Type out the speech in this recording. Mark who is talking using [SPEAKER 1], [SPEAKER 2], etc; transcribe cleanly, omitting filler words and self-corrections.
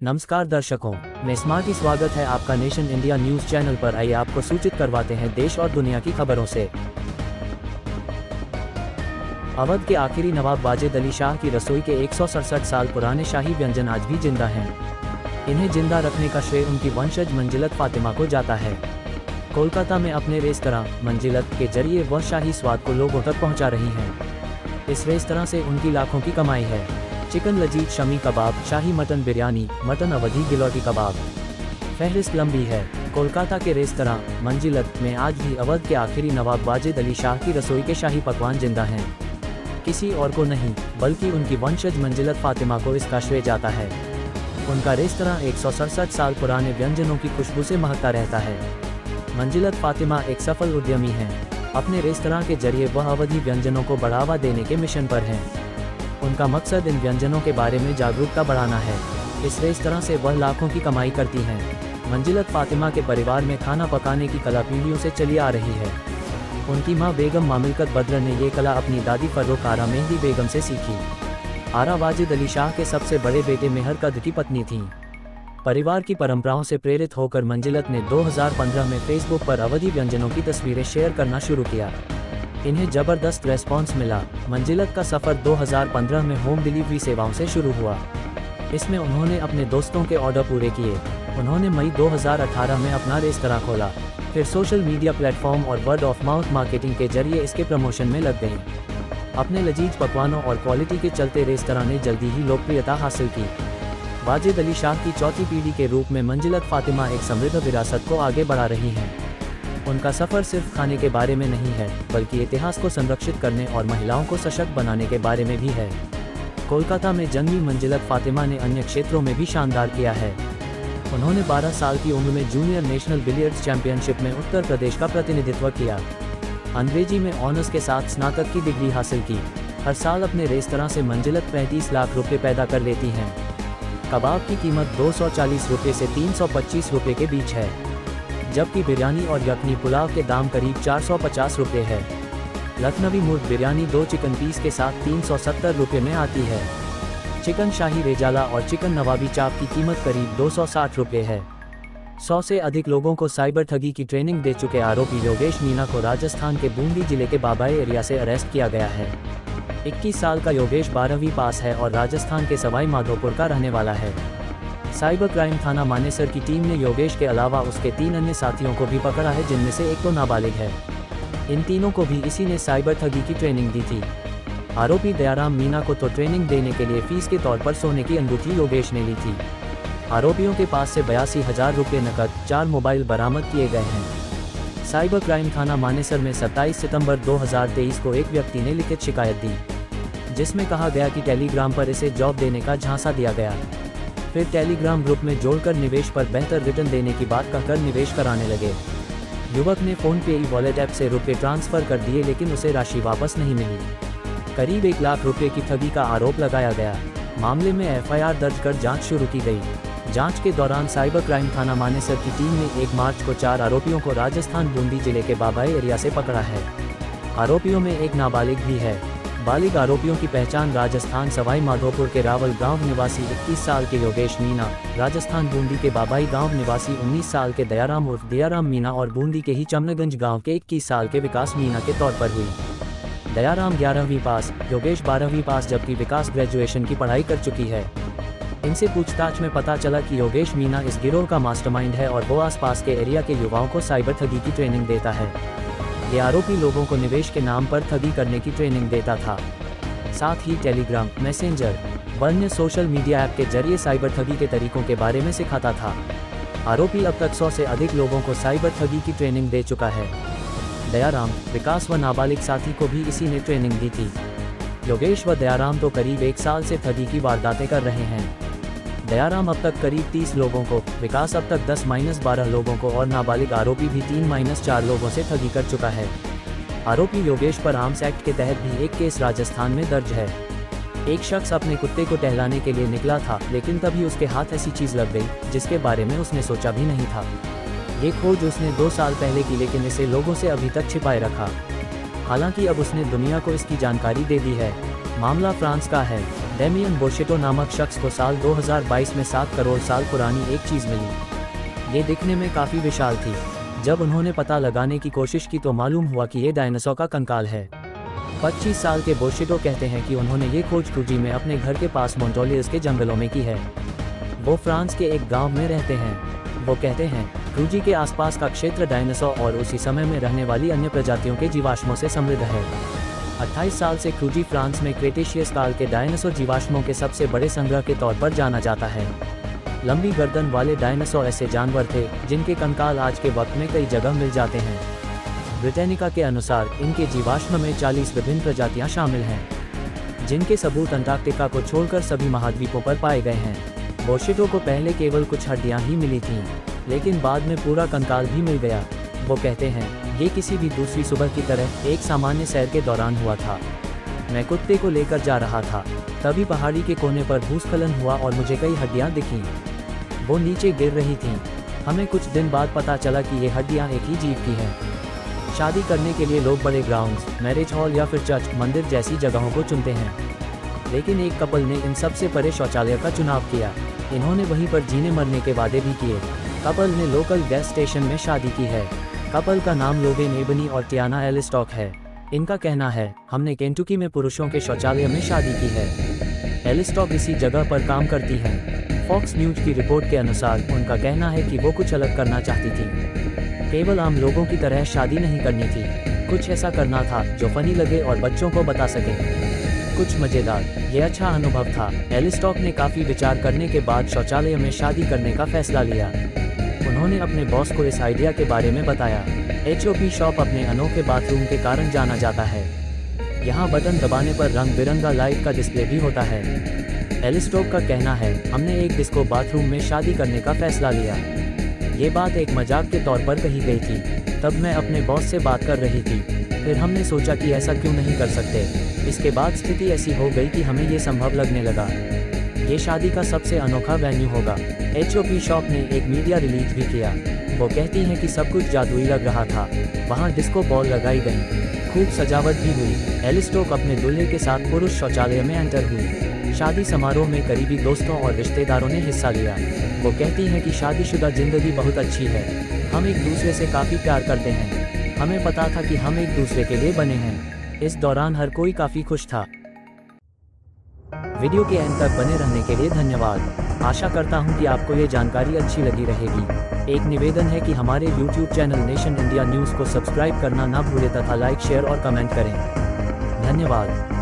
[SPEAKER 1] नमस्कार दर्शकों, मैं स्मार्ट स्वागत है आपका नेशन इंडिया न्यूज चैनल पर। आइए आपको सूचित करवाते हैं देश और दुनिया की खबरों से। अवध के आखिरी नवाब वाजिद अली शाह की रसोई के 167 साल पुराने शाही व्यंजन आज भी जिंदा हैं। इन्हें जिंदा रखने का श्रेय उनकी वंशज मंजिलत फातिमा को जाता है। कोलकाता में अपने रेस्तरां मंजिलत के जरिए वह शाही स्वाद को लोगों तक पहुंचा रही हैं। इस रेस्तरां से उनकी लाखों की कमाई है। चिकन लजीज शमी कबाब, शाही मटन बिरयानी, मटन अवधी गिलौटी कबाब, फहरिस्त लंबी है। कोलकाता के रेस्तरां मंजिलत में आज भी अवध के आखिरी नवाब वाजिद अली शाह की रसोई के शाही पकवान जिंदा हैं। किसी और को नहीं बल्कि उनकी वंशज मंजिलत फातिमा को इसका श्रेय जाता है। उनका रेस्तरां 167 साल पुराने व्यंजनों की खुशबू से महकता रहता है। मंजिलत फातिमा एक सफल उद्यमी हैं। अपने रेस्तरां के जरिए वह अवधी व्यंजनों को बढ़ावा देने के मिशन पर हैं। उनका मकसद इन व्यंजनों के बारे में जागरूकता बढ़ाना है। इस रेस्तरां से वह लाखों की कमाई करती हैं। मंजिलत फातिमा के परिवार में खाना पकाने की कला पीढ़ियों से चली आ रही है। उनकी मां बेगम मामिलकत बद्र ने ये कला अपनी दादी फर्रुख आरा मेहंदी बेगम से सीखी। आरा वाजिद अली शाह के सबसे बड़े बेटे मेहर कद की पत्नी थीं। परिवार की परंपराओं से प्रेरित होकर मंजिलत ने 2015 में फेसबुक पर अवधी व्यंजनों की तस्वीरें शेयर करना शुरू किया। इन्हें जबरदस्त रेस्पॉन्स मिला। मंजिलत का सफ़र 2015 में होम डिलीवरी सेवाओं से शुरू हुआ। इसमें उन्होंने अपने दोस्तों के ऑर्डर पूरे किए। उन्होंने मई 2018 में अपना रेस्तरां खोला। फिर सोशल मीडिया प्लेटफॉर्म और वर्ड ऑफ माउथ मार्केटिंग के जरिए इसके प्रमोशन में लग गईं। अपने लजीज पकवानों और क्वालिटी के चलते रेस्तरां ने जल्दी ही लोकप्रियता हासिल की। वाजिद अली शाह की चौथी पीढ़ी के रूप में मंजिलत फातिमा एक समृद्ध विरासत को आगे बढ़ा रही हैं। उनका सफ़र सिर्फ खाने के बारे में नहीं है बल्कि इतिहास को संरक्षित करने और महिलाओं को सशक्त बनाने के बारे में भी है। कोलकाता में जन्मी मंजिलत फातिमा ने अन्य क्षेत्रों में भी शानदार किया है। उन्होंने 12 साल की उम्र में जूनियर नेशनल बिलियर्ड्स चैंपियनशिप में उत्तर प्रदेश का प्रतिनिधित्व किया। अंग्रेजी में ऑनर्स के साथ स्नातक की डिग्री हासिल की। हर साल अपने रेस्तरां से मंजिलत 35 लाख रुपये पैदा कर लेती हैं। कबाब की कीमत 240 रुपये से 325 रुपये के बीच है, जबकि बिरयानी और यखनी पुलाव के दाम करीब 450 रुपये है। लखनवी मुर्ग बिरयानी 2 चिकन पीस के साथ 370 रुपये में आती है। चिकन शाही रेजाला और चिकन नवाबी चाप की कीमत करीब 260 रुपये है। 100 से अधिक लोगों को साइबर ठगी की ट्रेनिंग दे चुके आरोपी योगेश मीना को राजस्थान के बूंदी जिले के बाबाई एरिया से अरेस्ट किया गया है। 21 साल का योगेश 12वीं पास है और राजस्थान के सवाई माधोपुर का रहने वाला है। साइबर क्राइम थाना मानेसर की टीम ने योगेश के अलावा उसके 3 अन्य साथियों को भी पकड़ा है, जिनमें से एक तो नाबालिग है। इन तीनों को भी इसी ने साइबर ठगी की ट्रेनिंग दी थी। आरोपी दयाराम मीना को तो ट्रेनिंग देने के लिए फीस के तौर पर सोने की अंगूठी योगेश ने ली थी। आरोपियों के पास से 82,000 रुपये नकद, 4 मोबाइल बरामद किए गए हैं। साइबर क्राइम थाना मानेसर में 27 सितंबर 2023 को एक व्यक्ति ने लिखित शिकायत दी, जिसमें कहा गया कि टेलीग्राम पर इसे जॉब देने का झांसा दिया गया। फिर टेलीग्राम ग्रुप में जोड़कर निवेश पर बेहतर रिटर्न देने की बात कहकर निवेश कराने लगे। युवक ने फोन पे वॉलेट ऐप से रुपये ट्रांसफर कर दिए, लेकिन उसे राशि वापस नहीं मिली। करीब 1 लाख रुपये की ठगी का आरोप लगाया गया। मामले में एफआईआर दर्ज कर जांच शुरू की गई। जांच के दौरान साइबर क्राइम थाना मानेसर की टीम ने 1 मार्च को 4 आरोपियों को राजस्थान बूंदी जिले के बाबाई एरिया से पकड़ा है। आरोपियों में एक नाबालिग भी है। बालिग आरोपियों की पहचान राजस्थान सवाई माधोपुर के रावल गांव निवासी 21 साल के योगेश मीना, राजस्थान बूंदी के बाबाई गांव निवासी 19 साल के दयाराम उर्फ दयाराम मीना और बूंदी के ही चमनगंज गांव के 21 साल के विकास मीना के तौर पर हुई। दयाराम 11वीं पास, योगेश 12वीं पास, जबकि विकास ग्रेजुएशन की पढ़ाई कर चुकी है। इनसे पूछताछ में पता चला कि योगेश मीना इस गिरोह का मास्टरमाइंड है और वो आसपास के एरिया के युवाओं को साइबर ठगी की ट्रेनिंग देता है। ये आरोपी लोगों को निवेश के नाम पर ठगी करने की ट्रेनिंग देता था। साथ ही टेलीग्राम, मैसेंजर व अन्य सोशल मीडिया ऐप के जरिए साइबर ठगी के तरीकों के बारे में सिखाता था। आरोपी अब तक 100 से अधिक लोगों को साइबर ठगी की ट्रेनिंग दे चुका है। दयाराम, विकास व नाबालिग साथी को भी इसी ने ट्रेनिंग दी थी। योगेश व दयाराम तो करीब 1 साल से ठगी की वारदातें कर रहे हैं। दयाराम अब तक करीब 30 लोगों को, विकास अब तक 10-12 लोगों को और नाबालिग आरोपी भी 3-4 लोगों से ठगी कर चुका है। आरोपी योगेश पर आर्म्स एक्ट के तहत भी एक केस राजस्थान में दर्ज है। एक शख्स अपने कुत्ते को टहलाने के लिए निकला था, लेकिन तभी उसके हाथ ऐसी चीज लग गई जिसके बारे में उसने सोचा भी नहीं था। ये खोज उसने 2 साल पहले की, लेकिन इसे लोगों से अभी तक छिपाए रखा। हालांकि अब उसने दुनिया को इसकी जानकारी दे दी है। मामला फ्रांस का है। डेमियन बोशेटो नामक शख्स को साल 2022 में 7 करोड़ साल पुरानी एक चीज़ मिली। ये दिखने में काफ़ी विशाल थी। जब उन्होंने पता लगाने की कोशिश की तो मालूम हुआ कि ये डायनासोर का कंकाल है। 25 साल के बोशेटो कहते हैं कि उन्होंने ये खोज क्रूजी में अपने घर के पास मोंटोलियस के जंगलों में की है। वो फ्रांस के एक गांव में रहते हैं। वो कहते हैं क्रूजी के आसपास का क्षेत्र डायनासोर और उसी समय में रहने वाली अन्य प्रजातियों के जीवाश्मों से समृद्ध है। 28 साल से क्रूजी फ्रांस में क्रेटेशियस काल के डायनासोर जीवाश्मों के सबसे बड़े संग्रह के तौर पर जाना जाता है। लंबी गर्दन वाले डायनासोर ऐसे जानवर थे जिनके कंकाल आज के वक्त में कई जगह मिल जाते हैं। ब्रिटेनिका के अनुसार इनके जीवाश्म में 40 विभिन्न प्रजातियां शामिल हैं, जिनके सबूत अंटार्कटिका को छोड़कर सभी महाद्वीपों पर पाए गए हैं। बोशेटो को पहले केवल कुछ हड्डियां ही मिली थीं, लेकिन बाद में पूरा कंकाल भी मिल गया। वो कहते हैं ये किसी भी दूसरी सुबह की तरह एक सामान्य सैर के दौरान हुआ था। मैं कुत्ते को लेकर जा रहा था, तभी पहाड़ी के कोने पर भूस्खलन हुआ और मुझे कई हड्डियां दिखीं। वो नीचे गिर रही थीं। हमें कुछ दिन बाद पता चला कि ये हड्डियां एक ही जीव की हैं। शादी करने के लिए लोग बड़े ग्राउंड्स, मैरिज हॉल या फिर चर्च, मंदिर जैसी जगहों को चुनते हैं, लेकिन एक कपल ने इन सबसे परे शौचालय का चुनाव किया। इन्होंने वहीं पर जीने मरने के वादे भी किए। कपल ने लोकल गैस स्टेशन में शादी की है। कपल का नाम लोवेन एबनी और टियाना एलिस्टॉक है। इनका कहना है हमने केंटुकी में पुरुषों के शौचालय में शादी की है। एलिस्टॉक इसी जगह पर काम करती हैं। फॉक्स न्यूज की रिपोर्ट के अनुसार उनका कहना है कि वो कुछ अलग करना चाहती थी, केवल आम लोगों की तरह शादी नहीं करनी थी। कुछ ऐसा करना था जो फनी लगे और बच्चों को बता सके, कुछ मजेदार। ये अच्छा अनुभव था। एलिस्टॉक ने काफ़ी विचार करने के बाद शौचालय में शादी करने का फैसला लिया। उन्होंने अपने बॉस को इस आइडिया के बारे में बताया। HOP शॉप अपने अनोखे बाथरूम के कारण जाना जाता है। यहाँ बटन दबाने पर रंग बिरंगा लाइट का डिस्प्ले भी होता है। एलिस्टॉक का कहना है हमने एक डिस्को बाथरूम में शादी करने का फैसला लिया। ये बात एक मजाक के तौर पर कही गई थी। तब मैं अपने बॉस से बात कर रही थी, फिर हमने सोचा कि ऐसा क्यों नहीं कर सकते। इसके बाद स्थिति ऐसी हो गई कि हमें ये संभव लगने लगा। ये शादी का सबसे अनोखा वेन्यू होगा। HOP शॉप ने एक मीडिया रिलीज भी किया। वो कहती हैं कि सब कुछ जादुई लग रहा था। वहाँ डिस्को बॉल लगाई गई, खूब सजावट भी हुई। एलिस्टॉक अपने दूल्हे के साथ पुरुष शौचालय में एंटर हुई। शादी समारोह में करीबी दोस्तों और रिश्तेदारों ने हिस्सा लिया। वो कहती हैं कि शादीशुदा जिंदगी बहुत अच्छी है। हम एक दूसरे से काफ़ी प्यार करते हैं। हमें पता था कि हम एक दूसरे के लिए बने हैं। इस दौरान हर कोई काफ़ी खुश था। वीडियो के एंड तक बने रहने के लिए धन्यवाद। आशा करता हूं कि आपको ये जानकारी अच्छी लगी रहेगी। एक निवेदन है कि हमारे YouTube channel nation India news को सब्सक्राइब करना ना भूलें तथा लाइक, शेयर और कमेंट करें। धन्यवाद।